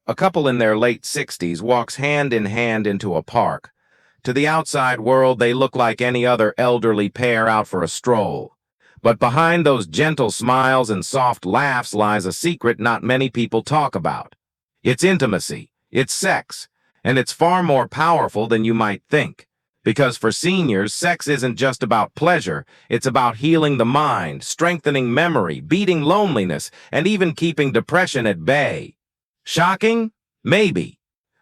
A couple in their late 60s walks hand in hand into a park. To the outside world, they look like any other elderly pair out for a stroll. But behind those gentle smiles and soft laughs lies a secret not many people talk about. It's intimacy, it's sex, and it's far more powerful than you might think. Because for seniors, sex isn't just about pleasure, it's about healing the mind, strengthening memory, beating loneliness, and even keeping depression at bay. Shocking? Maybe.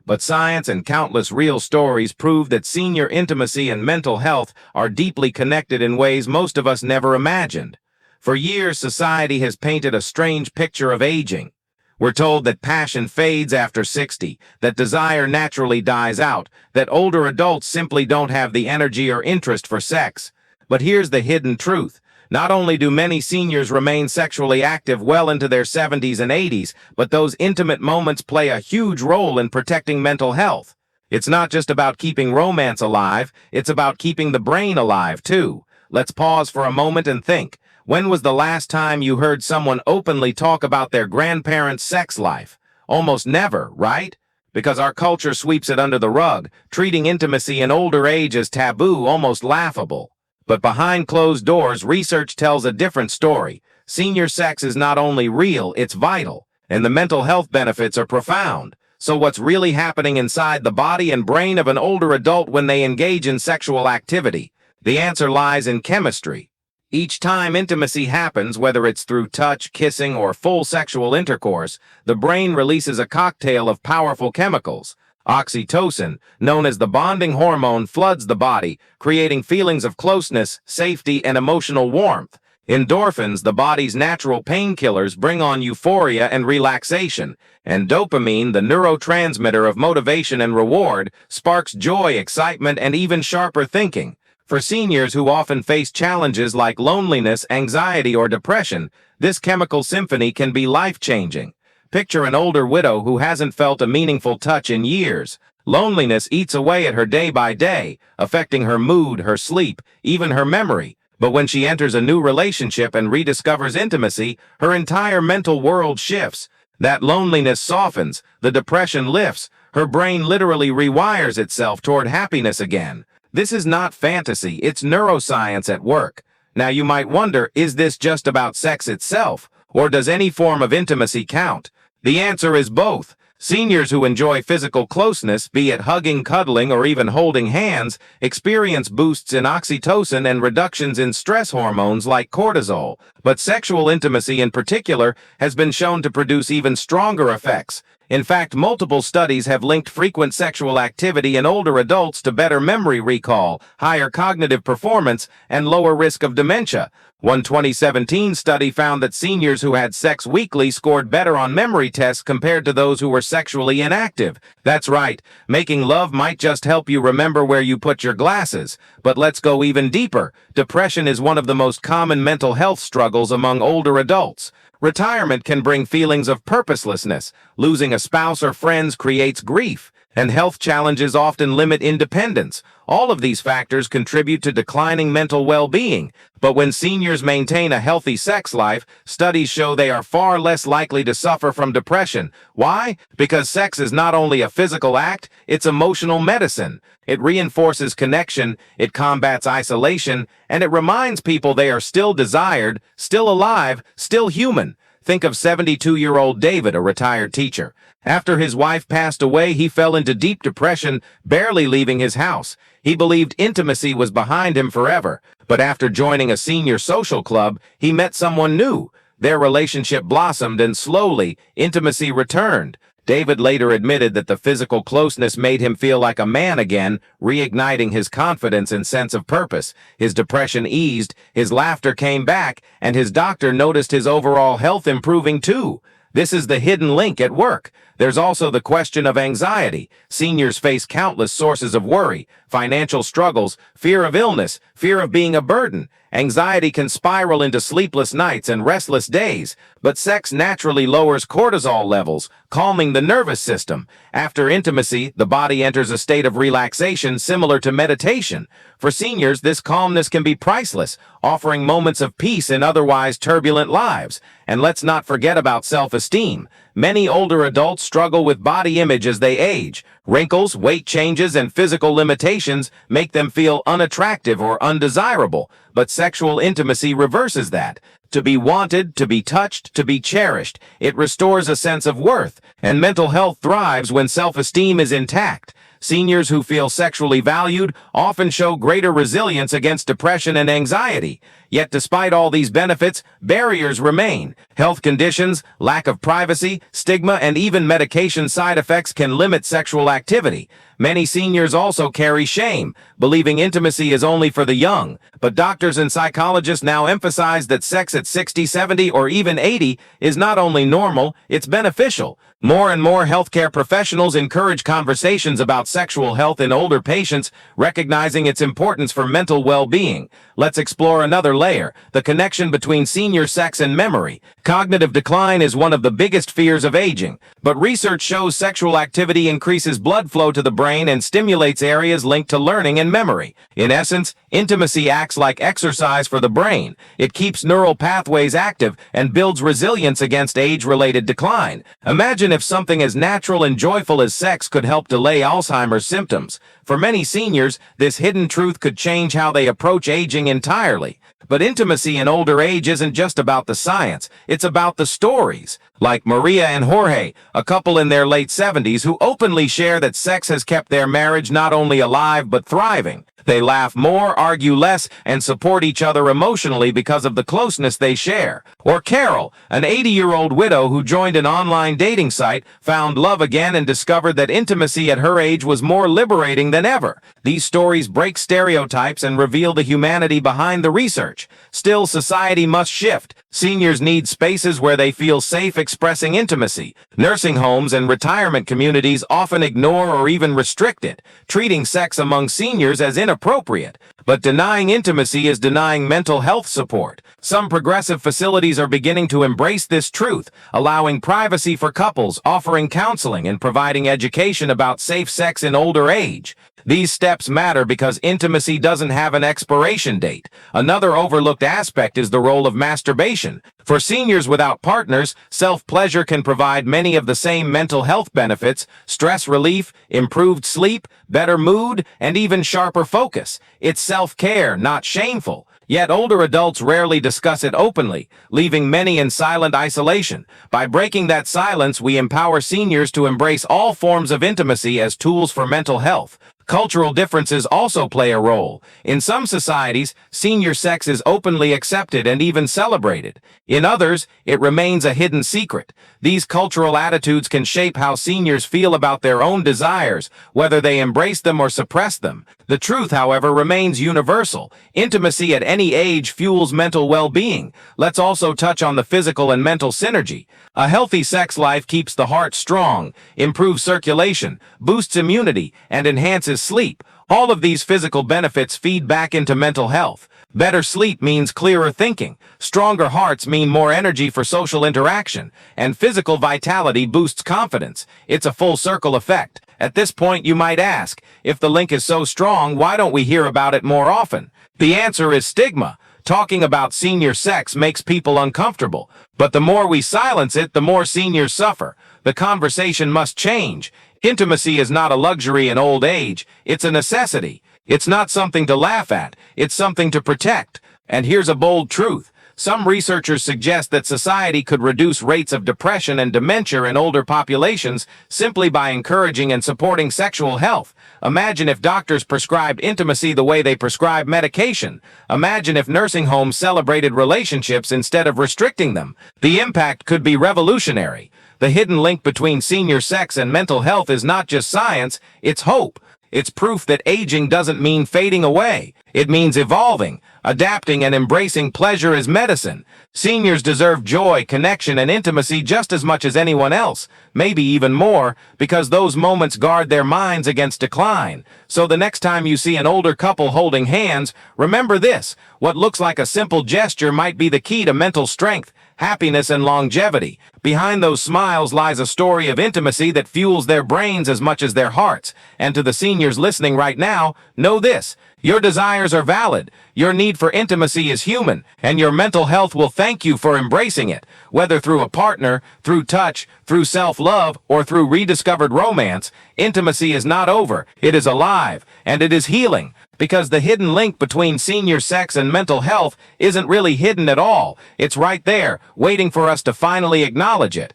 But science and countless real stories prove that senior intimacy and mental health are deeply connected in ways most of us never imagined. For years, society has painted a strange picture of aging. We're told that passion fades after 60, that desire naturally dies out, that older adults simply don't have the energy or interest for sex. But here's the hidden truth. Not only do many seniors remain sexually active well into their 70s and 80s, but those intimate moments play a huge role in protecting mental health. It's not just about keeping romance alive, it's about keeping the brain alive, too. Let's pause for a moment and think. When was the last time you heard someone openly talk about their grandparents' sex life? Almost never, right? Because our culture sweeps it under the rug, treating intimacy in older age as taboo, almost laughable. But behind closed doors, research tells a different story. Senior sex is not only real, it's vital, and the mental health benefits are profound. So what's really happening inside the body and brain of an older adult when they engage in sexual activity? The answer lies in chemistry. Each time intimacy happens, whether it's through touch, kissing, or full sexual intercourse, the brain releases a cocktail of powerful chemicals. Oxytocin, known as the bonding hormone, floods the body, creating feelings of closeness, safety, and emotional warmth. Endorphins, the body's natural painkillers, bring on euphoria and relaxation. And dopamine, the neurotransmitter of motivation and reward, sparks joy, excitement, and even sharper thinking. For seniors who often face challenges like loneliness, anxiety, or depression, this chemical symphony can be life-changing. Picture an older widow who hasn't felt a meaningful touch in years. Loneliness eats away at her day by day, affecting her mood, her sleep, even her memory. But when she enters a new relationship and rediscovers intimacy, her entire mental world shifts. That loneliness softens, the depression lifts, her brain literally rewires itself toward happiness again. This is not fantasy, it's neuroscience at work. Now you might wonder, is this just about sex itself, or does any form of intimacy count? The answer is both. Seniors who enjoy physical closeness, be it hugging, cuddling, or even holding hands, experience boosts in oxytocin and reductions in stress hormones like cortisol. But sexual intimacy in particular has been shown to produce even stronger effects. In fact, multiple studies have linked frequent sexual activity in older adults to better memory recall, higher cognitive performance, and lower risk of dementia. One 2017 study found that seniors who had sex weekly scored better on memory tests compared to those who were sexually inactive. That's right, making love might just help you remember where you put your glasses. But let's go even deeper. Depression is one of the most common mental health struggles among older adults. Retirement can bring feelings of purposelessness. Losing a spouse or friends creates grief, and health challenges often limit independence. All of these factors contribute to declining mental well-being. But when seniors maintain a healthy sex life, studies show they are far less likely to suffer from depression. Why? Because sex is not only a physical act, it's emotional medicine. It reinforces connection, it combats isolation, and it reminds people they are still desired, still alive, still human. Think of 72-year-old David, a retired teacher. After his wife passed away, he fell into deep depression, barely leaving his house. He believed intimacy was behind him forever. But after joining a senior social club, he met someone new. Their relationship blossomed, and slowly, intimacy returned. David later admitted that the physical closeness made him feel like a man again, reigniting his confidence and sense of purpose. His depression eased, his laughter came back, and his doctor noticed his overall health improving too. This is the hidden link at work. There's also the question of anxiety. Seniors face countless sources of worry, financial struggles, fear of illness, fear of being a burden. Anxiety can spiral into sleepless nights and restless days, but sex naturally lowers cortisol levels, calming the nervous system. After intimacy, the body enters a state of relaxation similar to meditation. For seniors, this calmness can be priceless, offering moments of peace in otherwise turbulent lives. And let's not forget about self-esteem. many older adults struggle with body image as they age. Wrinkles, weight changes, and physical limitations make them feel unattractive or undesirable, but sexual intimacy reverses that. To be wanted, to be touched, to be cherished, it restores a sense of worth, and mental health thrives when self-esteem is intact. Seniors who feel sexually valued often show greater resilience against depression and anxiety. Yet despite all these benefits, barriers remain. Health conditions, lack of privacy, stigma, and even medication side effects can limit sexual activity. Many seniors also carry shame, believing intimacy is only for the young. But doctors and psychologists now emphasize that sex at 60, 70, or even 80 is not only normal, it's beneficial. More and more healthcare professionals encourage conversations about sexual health in older patients, recognizing its importance for mental well-being. Let's explore another layer, the connection between senior sex and memory. Cognitive decline is one of the biggest fears of aging, but research shows sexual activity increases blood flow to the brain and stimulates areas linked to learning and memory. In essence, intimacy acts like exercise for the brain. It keeps neural pathways active and builds resilience against age-related decline. Imagine if something as natural and joyful as sex could help delay Alzheimer's symptoms. For many seniors, this hidden truth could change how they approach aging entirely. But intimacy in older age isn't just about the science, it's about the stories. Like Maria and Jorge, a couple in their late 70s who openly share that sex has kept their marriage not only alive but thriving. They laugh more, argue less, and support each other emotionally because of the closeness they share. Or Carol, an 80-year-old widow who joined an online dating site, found love again and discovered that intimacy at her age was more liberating than ever. These stories break stereotypes and reveal the humanity behind the research. Still, society must shift. Seniors need spaces where they feel safe expressing intimacy. Nursing homes and retirement communities often ignore or even restrict it, treating sex among seniors as inappropriate. But denying intimacy is denying mental health support. Some progressive facilities are beginning to embrace this truth, allowing privacy for couples, offering counseling, and providing education about safe sex in older age. These steps matter because intimacy doesn't have an expiration date. Another overlooked aspect is the role of masturbation. For seniors without partners, self-pleasure can provide many of the same mental health benefits: stress relief, improved sleep, better mood, and even sharper focus. It's self-care, not shameful. Yet older adults rarely discuss it openly, leaving many in silent isolation. By breaking that silence, we empower seniors to embrace all forms of intimacy as tools for mental health. Cultural differences also play a role. In some societies, senior sex is openly accepted and even celebrated. In others, it remains a hidden secret. These cultural attitudes can shape how seniors feel about their own desires, whether they embrace them or suppress them. The truth, however, remains universal. Intimacy at any age fuels mental well-being. Let's also touch on the physical and mental synergy. A healthy sex life keeps the heart strong, improves circulation, boosts immunity, and enhances sleep. All of these physical benefits feed back into mental health. Better sleep means clearer thinking. Stronger hearts mean more energy for social interaction. And physical vitality boosts confidence. It's a full circle effect. At this point, you might ask, if the link is so strong, why don't we hear about it more often? The answer is stigma. Talking about senior sex makes people uncomfortable. But the more we silence it, the more seniors suffer. The conversation must change. Intimacy is not a luxury in old age. It's a necessity. It's not something to laugh at. It's something to protect. And here's a bold truth. Some researchers suggest that society could reduce rates of depression and dementia in older populations simply by encouraging and supporting sexual health. Imagine if doctors prescribed intimacy the way they prescribe medication. Imagine if nursing homes celebrated relationships instead of restricting them. The impact could be revolutionary. The hidden link between senior sex and mental health is not just science, it's hope. It's proof that aging doesn't mean fading away. It means evolving, adapting, and embracing pleasure as medicine. Seniors deserve joy, connection, and intimacy just as much as anyone else, maybe even more, because those moments guard their minds against decline. So the next time you see an older couple holding hands, remember this: what looks like a simple gesture might be the key to mental strength, happiness, and longevity. Behind those smiles lies a story of intimacy that fuels their brains as much as their hearts. And to the seniors listening right now, know this: Your desires are valid, your need for intimacy is human, and your mental health will thank you for embracing it. Whether through a partner, through touch, through self-love, or through rediscovered romance, intimacy is not over, it is alive, and it is healing. Because the hidden link between senior sex and mental health isn't really hidden at all. It's right there, waiting for us to finally acknowledge it.